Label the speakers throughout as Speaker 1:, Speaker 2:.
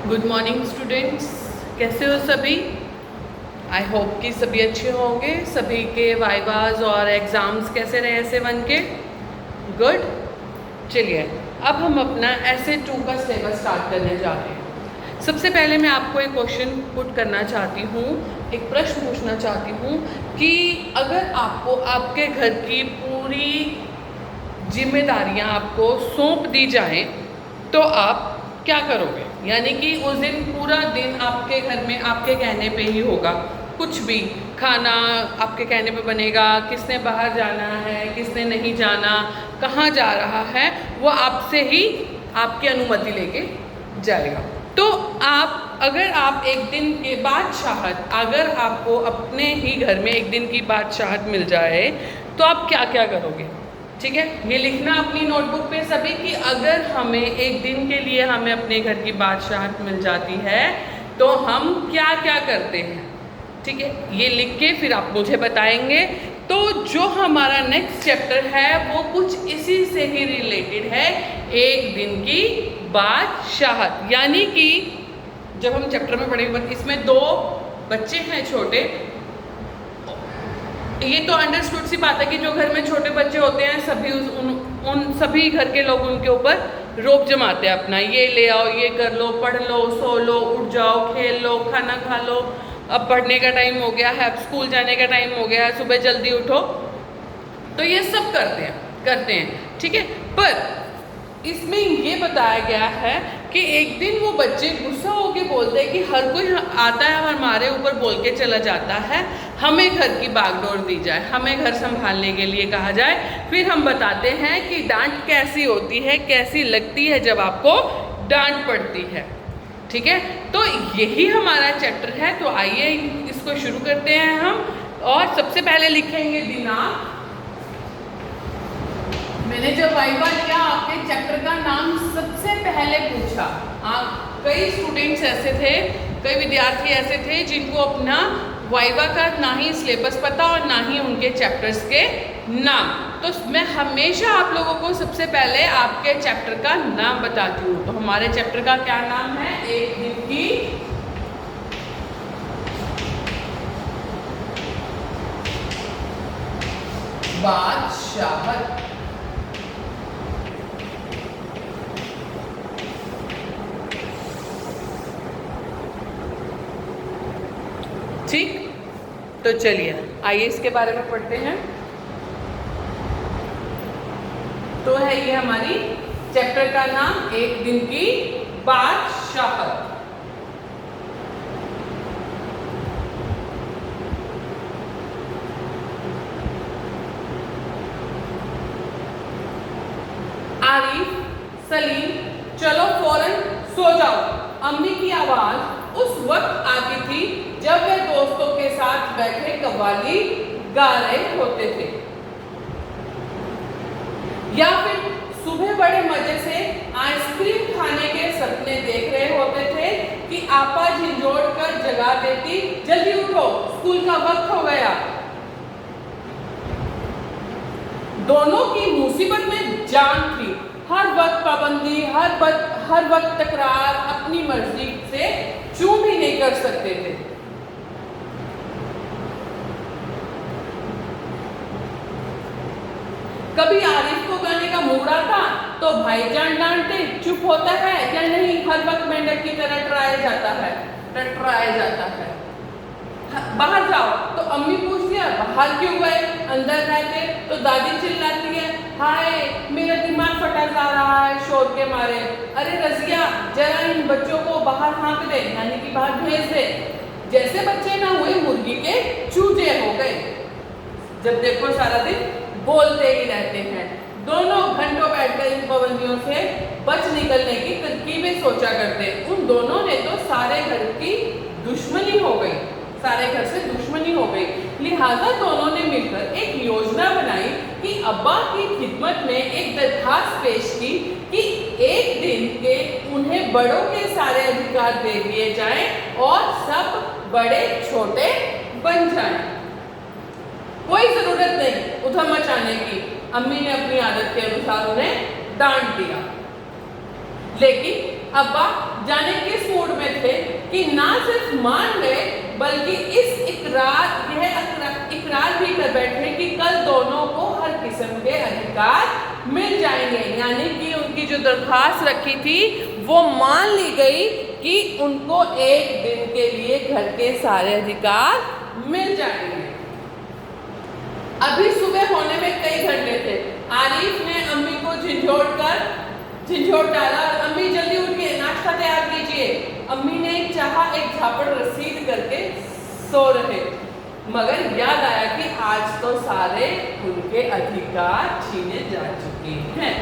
Speaker 1: Good morning students, कैसे हो सभी। आई होप कि सभी अच्छे होंगे। सभी के वाइवाज और एग्ज़ाम्स कैसे रहे S1 के। गुड। चलिए अब हम अपना SA2 का सिलेबस स्टार्ट करने जा रहे हैं। सबसे पहले मैं आपको एक क्वेश्चन पुट करना चाहती हूँ, एक प्रश्न पूछना चाहती हूँ कि अगर आपको आपके घर की पूरी जिम्मेदारियाँ आपको सौंप दी जाएं तो आप क्या करोगे। यानी कि उस दिन पूरा दिन आपके घर में आपके कहने पे ही होगा। कुछ भी खाना आपके कहने पे बनेगा, किसने बाहर जाना है, किसने नहीं जाना, कहाँ जा रहा है, वो आपसे ही आपकी अनुमति लेके जाएगा। तो अगर आप एक दिन के बादशाहत, अगर आपको अपने ही घर में एक दिन की बादशाहत मिल जाए तो आप क्या क्या करोगे। ठीक है, ये लिखना अपनी नोटबुक पे सभी कि अगर हमें एक दिन के लिए हमें अपने घर की बादशाहत मिल जाती है तो हम क्या क्या करते हैं। ठीक है, ये लिख के फिर आप मुझे बताएंगे। तो जो हमारा नेक्स्ट चैप्टर है वो कुछ इसी से ही रिलेटेड है, एक दिन की बादशाहत। यानी कि जब हम चैप्टर में पढ़ेंगे, इसमें 2 बच्चे हैं छोटे। ये तो अंडरस्टूड सी बात है कि जो घर में छोटे बच्चे होते हैं सभी उन सभी घर के लोग उनके ऊपर रोब जमाते हैं अपना, ये ले आओ, ये कर लो, पढ़ लो, सो लो, उठ जाओ, खेल लो, खाना खा लो, अब पढ़ने का टाइम हो गया है, अब स्कूल जाने का टाइम हो गया है, सुबह जल्दी उठो। तो ये सब करते हैं। ठीक है, पर इसमें ये बताया गया है कि एक दिन वो बच्चे गुस्सा होकर बोलते हैं कि हर कोई आता है और हमारे ऊपर बोल के चला जाता है, हमें घर की बागडोर दी जाए, हमें घर संभालने के लिए कहा जाए। फिर हम बताते हैं कि डांट कैसी होती है, कैसी लगती है जब आपको डांट पड़ती है। ठीक है, तो यही हमारा चैप्टर है। तो आइए इसको शुरू करते हैं हम। और सबसे पहले लिखेंगे दिनांक। मैंने जब वाइवा लिया आपके चैप्टर का नाम सबसे पहले पूछा। कई स्टूडेंट्स ऐसे थे, कई विद्यार्थी ऐसे थे जिनको अपना वाइवा का ना ही सिलेबस पता और ना ही उनके चैप्टर्स के नाम। तो मैं हमेशा आप लोगों को सबसे पहले आपके चैप्टर का नाम बताती हूँ। तो हमारे चैप्टर का क्या नाम है, एक दिन की बादशाहत। ठीक, तो चलिए आइए इसके बारे में पढ़ते हैं। तो है ये हमारी चैप्टर का नाम, एक दिन की बादशाहत। आरिफ, सलीम, चलो फौरन सो जाओ। अम्मी की आवाज उस वक्त आती थी जब वे दोस्तों के साथ बैठे कव्वाली गा रहे होते थे, या फिर सुबह बड़े मजे से आइसक्रीम खाने के सपने देख रहे होते थे कि आपा झिंझोड़ कर जगा देती, जल्दी उठो, स्कूल का वक्त हो गया। दोनों की मुसीबत में जान थी, हर वक्त पाबंदी, हर वक्त तकरार, अपनी मर्जी से चूं भी नहीं कर सकते थे। कभी आरिफ को गाने का मूड आता तो भाईजान डांटते, चुप होता है या नहीं, हर वक्त मेंढक की तरह टटराया जाता है। बाहर जाओ तो अम्मी पूछती है, बाहर क्यों गए, अंदर रहते। तो दादी चिल्लाती है, हाय मेरा दिमाग फटा जा रहा है शोर के मारे, अरे रजिया जरा इन बच्चों को बाहर हाँक दे, यानी कि बाहर भेज दे। जैसे बच्चे ना हुए मुर्गी के चूजे हो गए। जब देखो सारा दिन बोलते ही रहते हैं। दोनों घंटों बैठकर इन पाबंदियों से बच निकलने की तरकीबें सोचा करते। उन दोनों ने तो सारे घर की दुश्मनी हो गई, सारे घर से दुश्मनी हो गई। लिहाजा दोनों ने मिलकर एक योजना बनाई कि अब्बा की खिदमत में एक दरखास्त पेश की कि एक दिन के उन्हें बड़ों के सारे अधिकार दे दिए जाएं और सब बड़े छोटे बन जाएं। कोई जरूरत नहीं उधम मचाने की। अम्मी ने अपनी आदत के अनुसार उन्हें डांट दिया, लेकिन अब्बा जाने किस मूड में थे कि ना सिर्फ मान गए बल्कि इस इकरार भी कर बैठे कि कल दोनों को हर किस्म के अधिकार मिल जाएंगे। यानी कि उनकी जो दरख्वास्त रखी थी वो मान ली गई कि उनको एक दिन के लिए घर के सारे अधिकार मिल जाएंगे। अभी सुबह होने में कई घंटे थे। आरिफ ने अम्मी को झिझोड़ डाला और अम्मी जल्दी उठिए, नाश्ता तैयार कीजिए। अम्मी ने चाहा एक झापड़ रसीद करके सो रहे, मगर याद आया कि आज तो सारे उनके अधिकार छीने जा चुके हैं।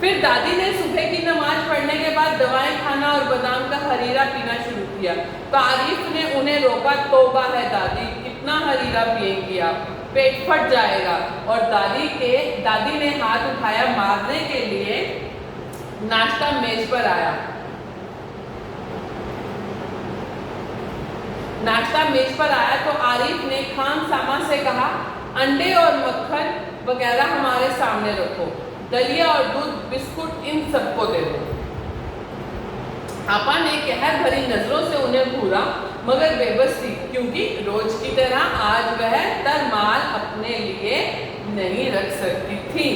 Speaker 1: फिर दादी ने सुबह की नमाज पढ़ने के बाद दवाएं खाना और बादाम का हरीरा पीना शुरू किया। तो आरिफ ने उन्हें रोका, तौबा है दादी, कितना हरीरा पिएंगी आप, पेट फट जाएगा। और दादी ने हाथ उठाया मारने के लिए। नाश्ता मेज पर आया। तो आरिफ ने खामसामा से कहा, अंडे और मक्खन वगैरह हमारे सामने रखो, दलिया और दूध बिस्कुट इन सबको दे दो। आपा ने कहर भरी नजरों से उन्हें घूरा, मगर बेबस थी, क्योंकि रोज की तरह आज वह तरमाल अपने लिए नहीं रख सकती थी।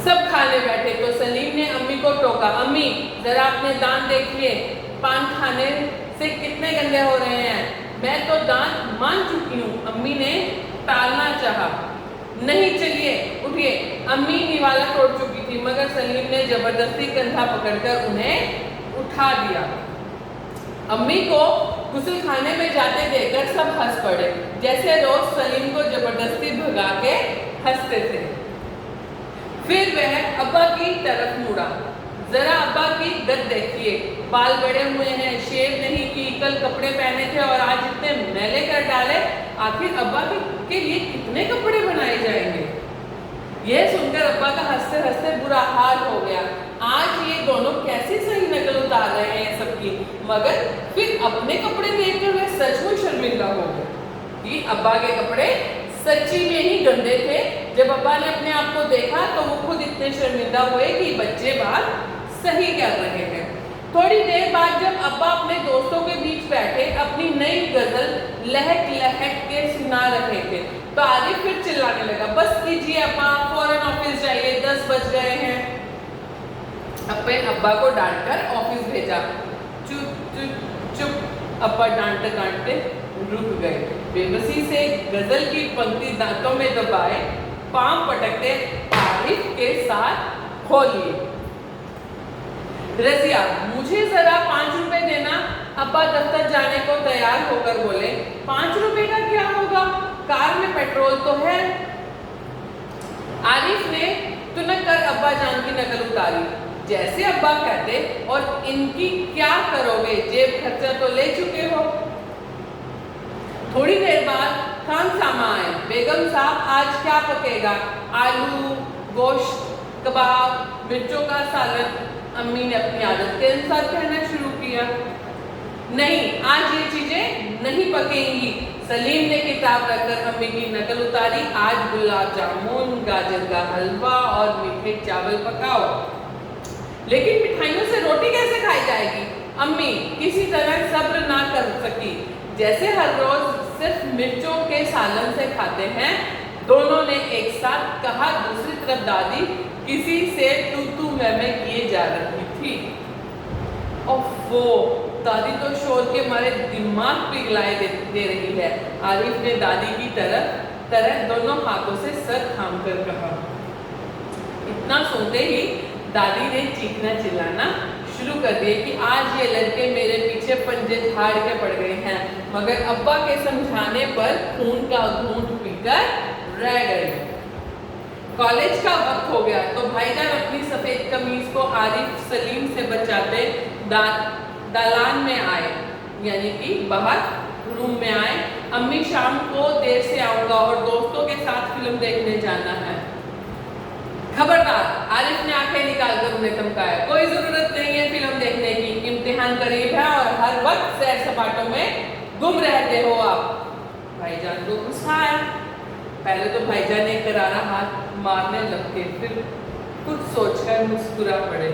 Speaker 1: सब खाने बैठे तो सलीम ने अम्मी को टोका, अम्मी जरा अपने दांत देखिए, पान खाने से कितने गंदे हो रहे हैं। मैं तो दांत मान चुकी हूँ। अम्मी ने टालना चाहा, नहीं चलिए उठिए। अम्मी निवाला तोड़ चुकी थी, मगर सलीम ने जबरदस्ती कंधा पकड़कर उन्हें उठा दिया। अम्मी को गुस्ल खाने में जाते देखकर सब हंस पड़े, जैसे रोज सलीम को जबरदस्ती भगा के हंसते थे। फिर वह अब्बा की तरफ मुड़ा, जरा अब्बा की गत देखिए, बाल बड़े हुए हैं, शेव नहीं की, कल कपड़े पहने थे और आज इतने मैले कर डाले। आखिर अब्बा के लिए कितने कपड़े बनाए जाएंगे। यह सुनकर अब्बा का हंसते हंसते बुरा हाल हो गया। आज ये दोनों कैसी सही नकल उतार रहे हैं सबकी, मगर फिर अपने कपड़े देखकर वह सचमुच शर्मिंदा हो गए कि अब्बा के कपड़े सच्ची में ही गंदे थे। जब अब्बा ने अपने आप को देखा तो वो खुद इतने शर्मिंदा हुए कि बच्चे बात सही कर रहे हैं। थोड़ी देर बाद जब अब्बा अपने दोस्तों के बीच बैठे अपनी नई गजल लहक लहक के सुना रहे थे, तो आरिफ फिर चिल्लाने लगा, बस कीजिए अब्बा, फौरन ऑफिस जाइए, 10 बज गए हैं। अपने अब्बा को डांटकर ऑफिस भेजा। चुप चुप चुप, अब्बा डांटते डांटते रुक गए। बेबसी से गजल की पंक्ति दांतों में दबाए, पांव पटकते आरिफ के साथ खोलिए। रजिया, मुझे जरा 5 रुपए देना। अब्बा दफ्तर जाने को तैयार होकर बोले, 5 रुपए का क्या होगा, कार में पेट्रोल तो है। आरिफ ने तुनक कर अब्बा जान की नकल उतारी, जैसे अब्बा कहते, और इनकी क्या करोगे, जेब खर्चा तो ले चुके हो। थोड़ी देर बाद खामसामा आए, बेगम साहब आज क्या पकेगा, आलू, गोश्त, कबाब, मिर्चों का सालन। अम्मी ने अपनी आदत के अनुसार कहना शुरू किया, नहीं आज ये चीजें नहीं पकेंगी। सलीम ने किताब रखकर अम्मी की नकल उतारी, आज गुलाब जामुन, गाजर का हलवा और मीठे चावल पकाओ। लेकिन मिठाइयों से रोटी कैसे खाई जाएगी। अम्मी किसी तरह सब्र ना कर सकी, जैसे हर रोज सिर्फ मिर्चों के सालन से खाते हैं। दोनों ने एक साथ कहा। दूसरी तरफ दादी किसी से तू तू मैं किए जा रही थी। ओफो, दादी तो शोर के मारे दिमाग पिघलाए दे रही है। आरिफ ने दादी की तरह दोनों हाथों से सर थाम कर कहा। इतना सुनते ही दादी ने चीखना चिल्लाना शुरू कर दिए कि आज ये लड़के मेरे पीछे पंजे झाड़ के पड़ गए हैं, मगर अब्बा के समझाने पर खून का घूंट पीकर रह गए। कॉलेज का वक्त हो गया तो भाईजान अपनी सफेद कमीज को आरिफ सलीम से बचाते दालान में आए, यानी कि बाहर रूम में आए। अम्मी शाम को देर से आऊंगा और दोस्तों के साथ फिल्म देखने जाना है। खबरदार, आरिफ ने आंखें निकालकर उन्हें धमकाया, कोई जरूरत नहीं है फिल्म देखने की, इम्तिहान करीब है और हर वक्त सैर सपाटों में गुम रहते हो आप। भाईजान को गुस्सा आया। पहले तो भाईजान ने करारा हाथ मारने लगते, फिर कुछ सोचकर मुस्कुरा पड़े,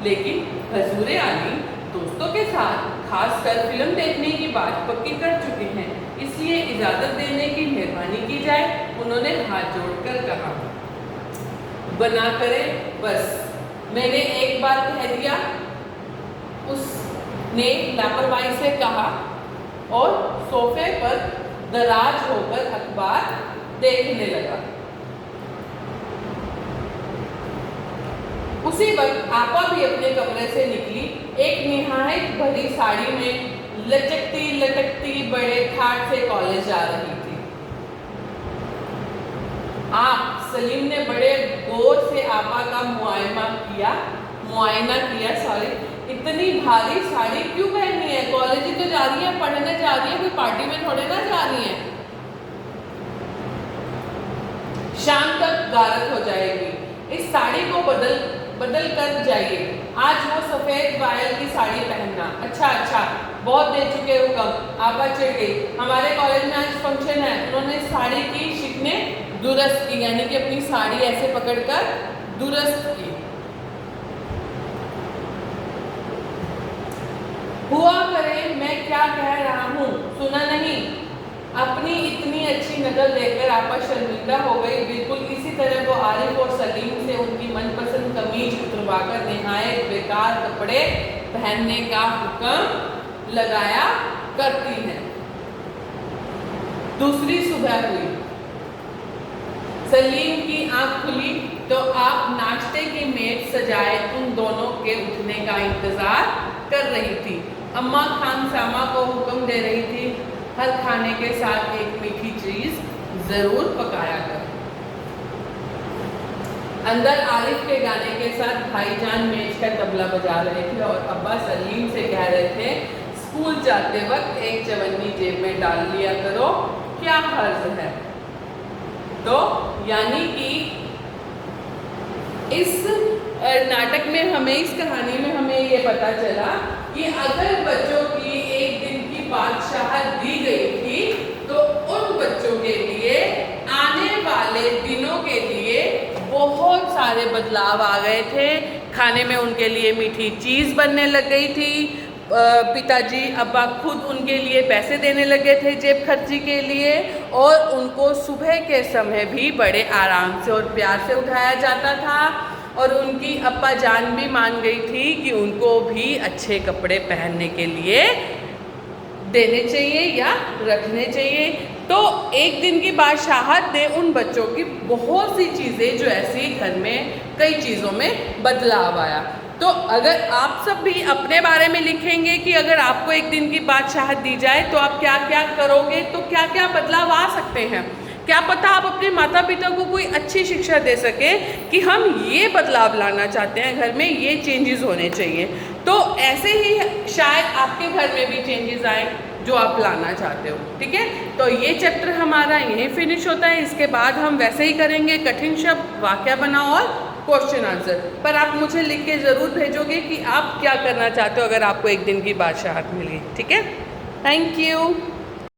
Speaker 1: लेकिन हजूर आली दोस्तों के साथ खासकर फिल्म देखने की बात पक्की कर चुके हैं, इसलिए इजाज़त देने की मेहरबानी की जाए। उन्होंने हाथ जोड़कर कहा, बना करें बस, मैंने एक बार कह दिया। उसने लापरवाही से कहा और सोफे पर दराज होकर अखबार देखने लगा। उसी वक्त आपा भी अपने कमरे से निकली। एक निहायत भरी साड़ी में लचकती लटकती बड़े ठाट से कॉलेज जा रही थी। आप सलीम ने बड़े गौर से आपा का मुआयना किया। सॉरी, इतनी भारी साड़ी क्यों पहनी है? कॉलेज ही तो जा रही है, पढ़ने जा रही है, कोई पार्टी में थोड़े ना जा रही है। शाम तक गारत हो जाएगी, इस साड़ी को बदल कर जाइए। आज वो सफेद बायल की साड़ी पहनना। अच्छा, बहुत दे चुके हो कम। आपा चिढ़ गई। हमारे कॉलेज में आज फंक्शन है। उन्होंने साड़ी की शिकने दुरुस्त की, यानी कि अपनी साड़ी ऐसे पकड़कर दुरुस्त की। हुआ करे मैं क्या कह रहा हूँ, सुना नहीं? अपनी इतनी अच्छी नकल देखकर आपा शर्मिंदा हो गई। बिल्कुल इसी तरह वो आरिफ और सलीम से उनकी मनपसंद कमीज उतरवाकर निहायत बेकार कपड़े पहनने का हुक्म लगाया करती हैं। दूसरी सुबह हुई। सलीम की आंख खुली तो आप नाश्ते की मेज सजाए उन दोनों के उठने का इंतजार कर रही थी। अम्मा खानसामा को हुक्म दे रही थी, हर खाने के साथ एक मीठी चीज जरूर पकाया कर। अंदर आरिफ के गाने के साथ भाईजान मेज का तबला बजा रहे थे और अब्बा सलीम से कह रहे थे, स्कूल जाते वक्त एक चवन्नी जेब में डाल लिया करो, क्या हर्ज है। तो यानी कि इस नाटक में हमें, इस कहानी में हमें ये पता चला कि अगर बच्चों की एक दिन की बादशाहत दी गई थी तो उन बच्चों के लिए आने वाले दिनों के लिए बहुत सारे बदलाव आ गए थे। खाने में उनके लिए मीठी चीज़ बनने लग गई थी। पिताजी अब्बा खुद उनके लिए पैसे देने लगे थे जेब खर्ची के लिए, और उनको सुबह के समय भी बड़े आराम से और प्यार से उठाया जाता था। और उनकी अप्पा जान भी मान गई थी कि उनको भी अच्छे कपड़े पहनने के लिए देने चाहिए या रखने चाहिए। तो एक दिन की बादशाहत ने उन बच्चों की बहुत सी चीज़ें जो ऐसी घर में कई चीज़ों में बदलाव आया। तो अगर आप सब भी अपने बारे में लिखेंगे कि अगर आपको एक दिन की बादशाहत दी जाए तो आप क्या क्या करोगे, तो क्या क्या बदलाव आ सकते हैं। क्या पता आप अपने माता पिता को कोई अच्छी शिक्षा दे सके कि हम ये बदलाव लाना चाहते हैं, घर में ये चेंजेस होने चाहिए। तो ऐसे ही शायद आपके घर में भी चेंजेस आए जो आप लाना चाहते हो। ठीक है, तो ये चैप्टर हमारा यहीं फिनिश होता है। इसके बाद हम वैसे ही करेंगे कठिन शब्द, वाक्य बनाओ और क्वेश्चन आंसर। पर आप मुझे लिख के ज़रूर भेजोगे कि आप क्या करना चाहते हो अगर आपको एक दिन की बादशाहत मिली। ठीक है, थैंक यू।